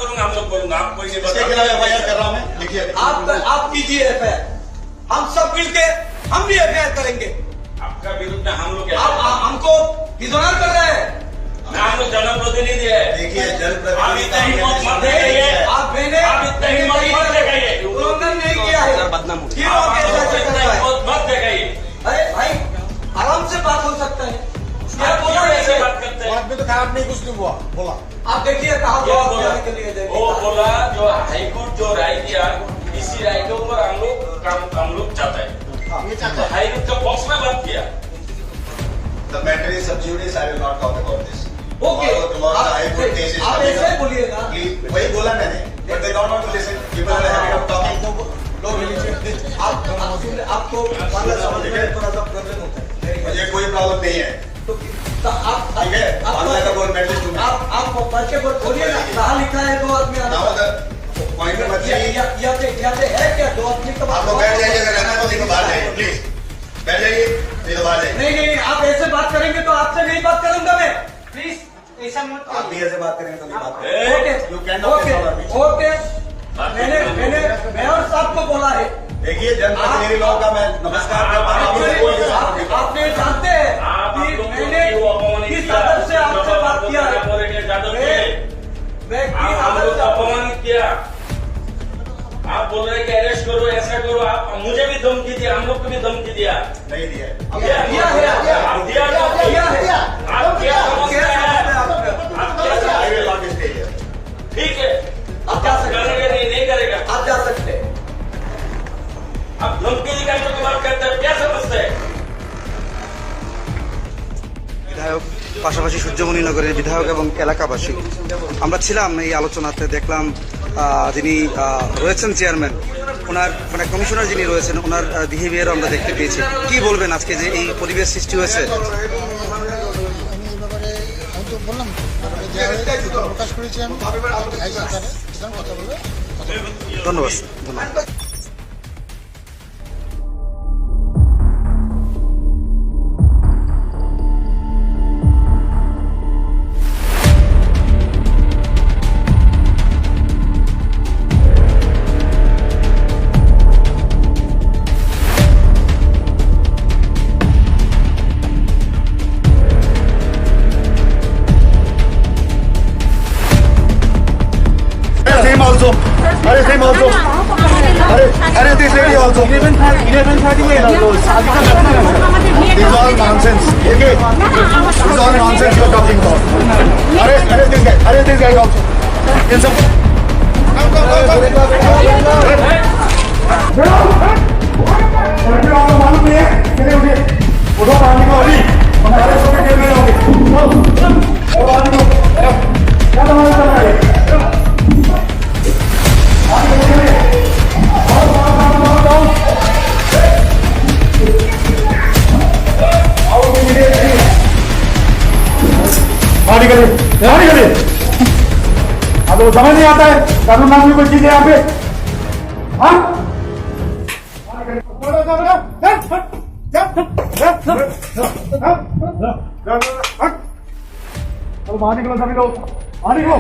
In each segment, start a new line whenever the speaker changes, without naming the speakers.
करूंगा, हम लोग करूंगा, आप कोई नहीं
इसके खिलाफ एफआईआर कर रहा हूं मैं, लिखिए।
आप कीजिए एफआईआर, हम सब मिलके हम भी एफआईआर करेंगे।
आपका विरुद्ध में हम लोग
आप हमको डिसऑनर कर रहे हैं।
ना हम लोग जनप्रतिनिधि है।
देखिए
आप
जनप्रतिनिधि
इतना हिम्मत मत दिखाइए,
आप मैंने
आप इतना हिम्मत मत दिखाइए,
उल्लंघन नहीं किया है,
बदनाम हो।
क्यों
आप
ऐसा
लोग
कर
इतना
रहा है?
हिम्मत मत दिखाइए।
अरे भाई आराम से बात हो सकता है, क्या
आप
बोला
क्यों ऐसे
ऐसे?
बात करते हैं?
बात में तो खराब नहीं कुछ नहीं हुआ, बोला।
आप देखिए कहा
क्या
जवाब
बोला?
देने के लिए जाएंगे।
वो बोला जो हाईकोर्ट जो राय दिया, इसी राय के ऊपर हम लोग चाहते हैं।
ये चाहता है।
हाईकोर्ट का बॉक्स में बात किया।
The matter is sub judice, I will not talk about this.
Okay,
Tomorrow the High Court case is
आप
coming
ऐसे
up.
बोलिए ना।
Please, वही बोला मैंने, but they don't want to listen. People are having of talking.
आपको मामला समझने में थोड़ा सा प्रॉब्लम होता है।
मुझे कोई प्रॉब्लम नहीं है,
तो आप
ठीक है? बांग्ला का बोल मेडलिस्ट हूँ मैं।
आप पर्चे पर खोलिए ना, कहाँ लिखा है दो आदमी
Now the point number 3.
यहाँ पे है क्या दो आदमी का?
आप लोग बैठ जाइए, अगर रहना तो नहीं तो बाहर जाइए, प्लीज बैठ जाइए, नहीं तो बाहर जाइए।
नहीं आप ऐसे बात करेंगे तो आपसे नहीं बात करूंगा मैं, प्लीज ऐसा मत
आप भी ऐसे बात करेंगे तो नहीं बात
ए,
करेंगे। You cannot insult me.
Okay मैंने मेयर साहब को बोला है।
देखिए जनप्रतिनिधि लोगों का मैं नमस्कार करता हूं, आपको कोई नहीं बात
आपने जानते हैं कि मैंने किस आदर से आपसे बात किया है। मैं किस
हम
आदर
लोग
से
अपमानित किया। आप बोल रहे हैं कि अरेस्ट करो, ऐसा करो, आप मुझे भी धमकी दिया, हम लोग को भी धमकी दिया।
नहीं दिया है।
आप
दिया है।
आप दिया तो आप क्या समझते हैं? आप क्या समझते
I will
हैं?
not stay here.
ठीक है,
आप जा सकते हैं।
करेगा नहीं करेगा।
आप जा सकते हैं।
आप धमकी निकालने की बात करते हैं, क्या समझते हैं?
বিধায়ক পাশাপাশি সূর্যমণিনগরের বিধায়ক এবং এলাকাবাসী আমরা ছিলাম এই আলোচনাতে। দেখলাম যিনি রয়েছেন চেয়ারম্যান, ওনার মানে কমিশনার যিনি রয়েছেন, ওনার বিহেভিয়ারও আমরা দেখতে পেয়েছি। কি বলবেন আজকে যে এই পরিবেশ সৃষ্টি হয়েছে?
আমি এই ব্যাপারে আমি তো বললাম প্রকাশ করেছি, আমি কথা বলবে।
ধন্যবাদ ধন্যবাদ।
Same also. Are same also. Are this lady also. 11:30 में This is all nonsense. Okay. This is all nonsense you are talking about. Arrest this guy. Arrest this guy also. In some. आपको मालूम नहीं है? चले उठिए. उठो आदमी को अभी. हमारे सोके जेल में जाओगे. उठो आदमी को. क्या तुम्हारा चल रहा है? अब वो समझ नहीं आता है कानून नाम की कोई चीज है यहाँ पे। हाँ चलो बाहर निकलो सभी लोग, बाहर निकलो।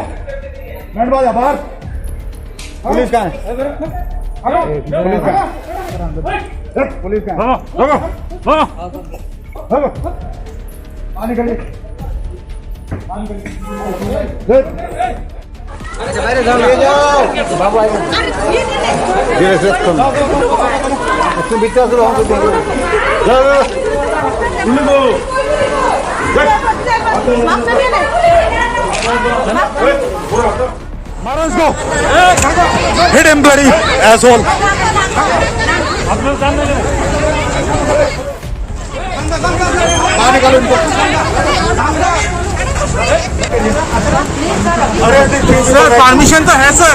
बैठ बाजा बाहर। पुलिस कहाँ है? पुलिस कहाँ है? पुलिस कहाँ है? बाहर निकलिए। Hit him, bloody asshole! बाहर निकालो इनको।
सर परमिशन तो है sir.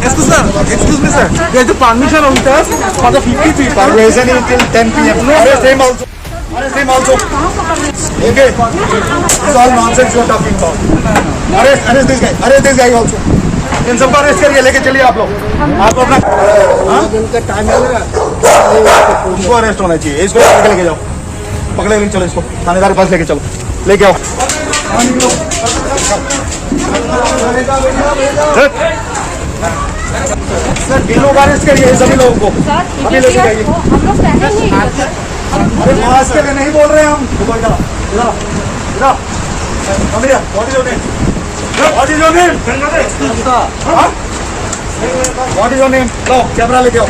Excuse me sir, there's a permission on test for the 50 people.
Permission is till 10 p.m. Arrest him also. Arrest him also. Okay. It's all nonsense you are talking about. Arrest this guy. Arrest this guy also. इन सबको arrest करके लेके चलिए आप लोग। आप अपना इनको arrest होना चाहिए। इसको पकड़ के लेके जाओ। पकड़े लेके चलो इसको थानेदार के पास लेके चलो। लेके आओ। सर ये लोग अरेस्ट करिए सभी लोगों को अभी लेके जाइए।
हम लोग पहले ही
अरे मास्क के लिए नहीं बोल रहे हम। इधर इधर इधर come here. What is your name? What is your name? हाँ? What is your name? Low camera लेके आओ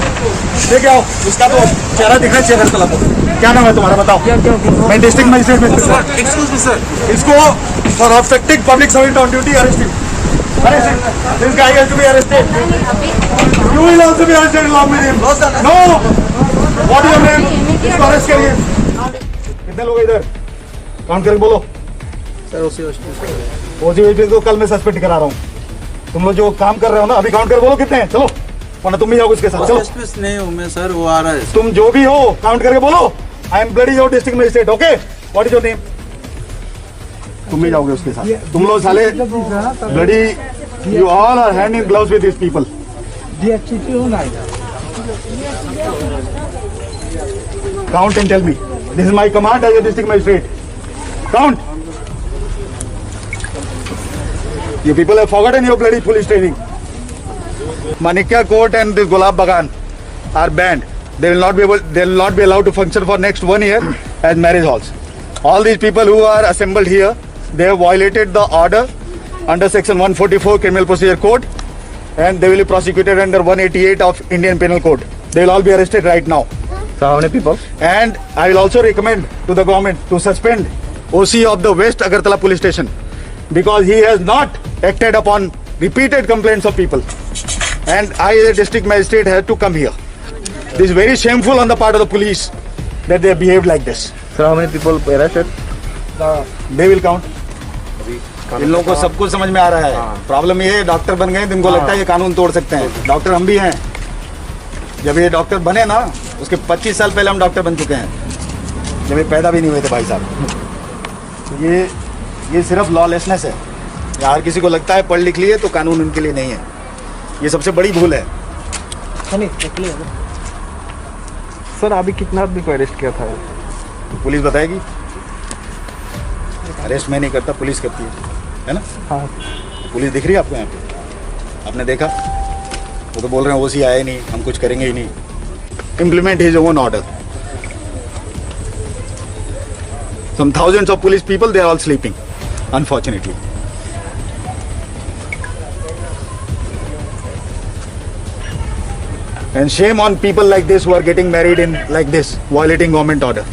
इसका तो चेहरा दिखा चाहिए अगरतला को। क्या नाम है तुम्हारा बताओ? मैं डिस्ट्रिक्ट मजिस्ट्रेट में
Excuse me, sir.
इसको for obstructing public servant on duty arresting this guy has to be arrested. You will also be arrested along with him. No what is your name? इसको arrest करिए। कितने लोग इधर count करके बोलो। ओसी को कल मैं सस्पेंड करा रहा हूँ। तुम लोग जो काम कर रहे हो ना अभी काउंट कर बोलो कितने हैं। चलो वरना तुम भी जाओगे उसके साथ। चलो
नहीं हूँ मैं सर, वो आ रहा है।
तुम जो भी हो काउंट करके बोलो। I am bloody your district magistrate. Okay what is your name? तुम भी जाओगे उसके साथ। तुम लोग साले bloody you all are hand in gloves with this people. Count and tell me. This is my command as a district magistrate. Count. You people have forgotten your bloody police training. Manikya Court and this Gulab Bagan are banned. They will not be allowed to function for next 1 year as marriage halls. All these people who are assembled here, they have violated the order under section 144 Criminal Procedure Code, and they will be prosecuted under 188 of Indian Penal Code. They will all be arrested right now.
So how many people?
And I will also recommend to the government to suspend OC of the West Agartala Police Station because he has not acted upon repeated complaints of people. And I as a district magistrate have to come here. This is very shameful on the part of the police that they have behaved like this.
Sir, how many people arrested?
They will count. इन लोगों को सब कुछ समझ में आ रहा है। Problem ये है डॉक्टर बन गए तो इनको लगता है ये कानून तोड़ सकते हैं। डॉक्टर हम भी हैं। जब ये डॉक्टर बने ना उसके 25 साल पहले हम डॉक्टर बन चुके हैं, जब ये पैदा भी नहीं हुए थे भाई साहब। तो ये सिर्फ लॉलेसनेस है। यार किसी को लगता है पढ़ लिख लिए तो कानून उनके लिए नहीं है। ये सबसे बड़ी भूल है।
सर अभी कितना आदमी को अरेस्ट किया था?
तो पुलिस बताएगी। अरेस्ट मैं नहीं करता, पुलिस करती है ना?
हाँ।
पुलिस दिख रही है आपको यहाँ पे? आपने देखा? वो तो बोल रहे हैं ओसी आए नहीं, हम कुछ करेंगे ही नहीं। Implement his own order. Some thousands of police people, they are all sleeping, unfortunately. And shame on people like this who are getting married in like this, violating government order.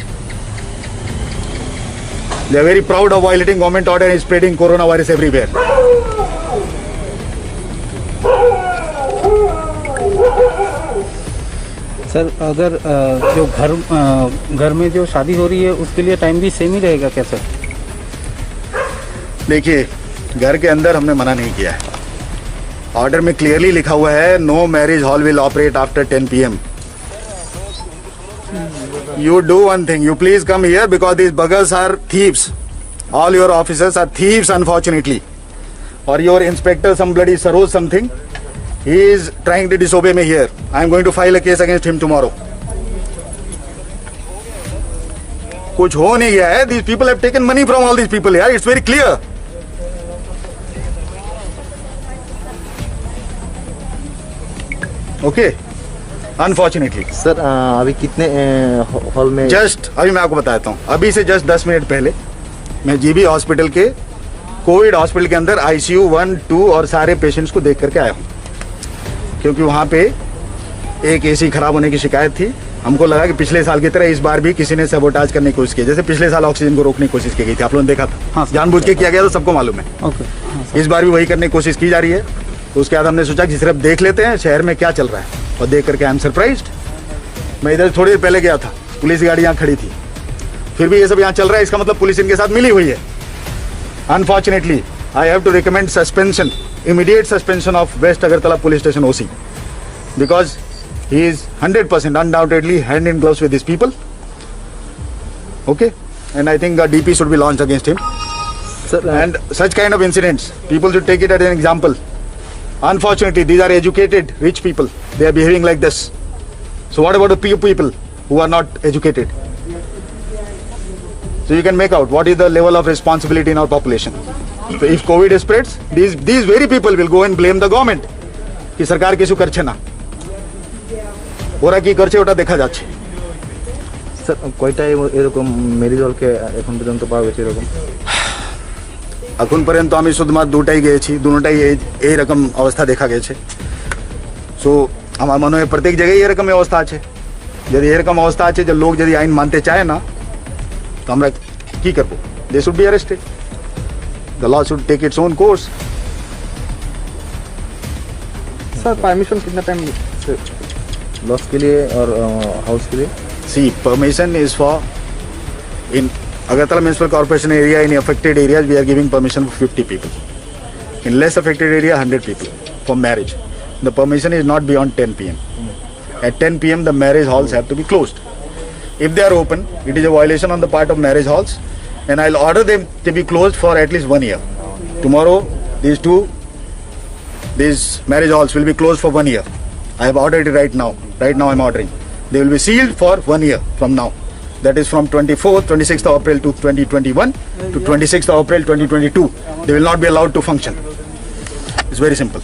They are very proud of violating government order and spreading coronavirus everywhere.
Sir अगर जो घर में जो शादी हो रही है उसके लिए टाइम भी सेम ही रहेगा क्या सर?
देखिए घर के अंदर हमने मना नहीं किया है। ऑर्डर में क्लियरली लिखा हुआ है no marriage hall will operate after 10 PM. You do one thing, you please come here because these buggers are thieves. All your officers are thieves unfortunately. Or your inspector some bloody Saroj something, he is trying to disobey me here. I am going to file a case against him tomorrow. कुछ हो नहीं गया है. These people have taken money from all these people here. It's very clear. Okay. Unfortunately.
Sir अभी कितने hall में?
Just अभी मैं आपको बताता हूँ. अभी से जस्ट 10 मिनट पहले मैं जीबी हॉस्पिटल के कोविड हॉस्पिटल के अंदर ICU 1, 2 और सारे पेशेंट्स को देख करके आया हूँ, क्योंकि वहाँ पे एक AC खराब होने की शिकायत थी. हमको लगा कि पिछले साल की तरह इस बार भी किसी ने सबोटाज करने की कोशिश की. जैसे पिछले साल ऑक्सीजन को रोकने की कोशिश की गई थी, आप लोगों ने देखा था.
हाँ,
जानबूझ के किया गया, तो सबको मालूम है.
ओके.
इस बार भी वही करने की कोशिश की जा रही है. तो उसके बाद हमने सोचा कि सिर्फ देख लेते हैं शहर में क्या चल रहा है, और देख करके आई एम सरप्राइज्ड. मैं इधर थोड़ी देर पहले गया था, पुलिस गाड़ी यहाँ खड़ी थी, फिर भी ये सब यहाँ चल रहा है. इसका मतलब पुलिस इनके साथ मिली हुई है. Unfortunately I have to recommend suspension, immediate suspension of West Agartala Police Station OC, because he is 100% undoubtedly hand in gloves with these people. Okay, and I think a DP should be launched against him.
Sir,
and such kind of incidents, people should take it as an example. Unfortunately, these are educated, rich people. They are behaving like this. So what about the few people who are not educated? So you can make out what is the level of responsibility in our population. So if COVID spreads, these very people will go and blame the government. कि सरकार কিছু করছে না, ওরা কি করছে ওটা দেখা যাচ্ছে।
স্যার কয়টা এরকম মেডিকেলকে এখন পর্যন্ত পাওয়া গেছে এরকম?
এখন পর্যন্ত আমি শুধুমাত্র দুটাই গিয়েছি, দুটোটাই এইরকম অবস্থা দেখা গেছে। সো আমার মনে হয় প্রত্যেক জায়গায় এরকম অবস্থা আছে। যদি এরকম অবস্থা আছে যে লোক যদি আইন মানতে চায় না, তো আমরা কি করবো? They should be arrested, the law should take its own course.
Sir permission कितना टाइम लॉस के लिए और हाउस के लिए?
See, permission is for in Agartala Municipal Corporation area, in affected areas we are giving permission for 50 people. In less affected area 100 people for marriage. The permission is not beyond 10 p.m. At 10 p.m. the marriage halls have to be closed. If they are open, it is a violation on the part of marriage halls, and I'll order them to be closed for at least 1 year. Tomorrow these marriage halls will be closed for 1 year. I have ordered it right now. Right now I'm ordering. They will be sealed for 1 year from now. That is from 26th of April to 2021 to 26th of April 2022. They will not be allowed to function. It's very simple.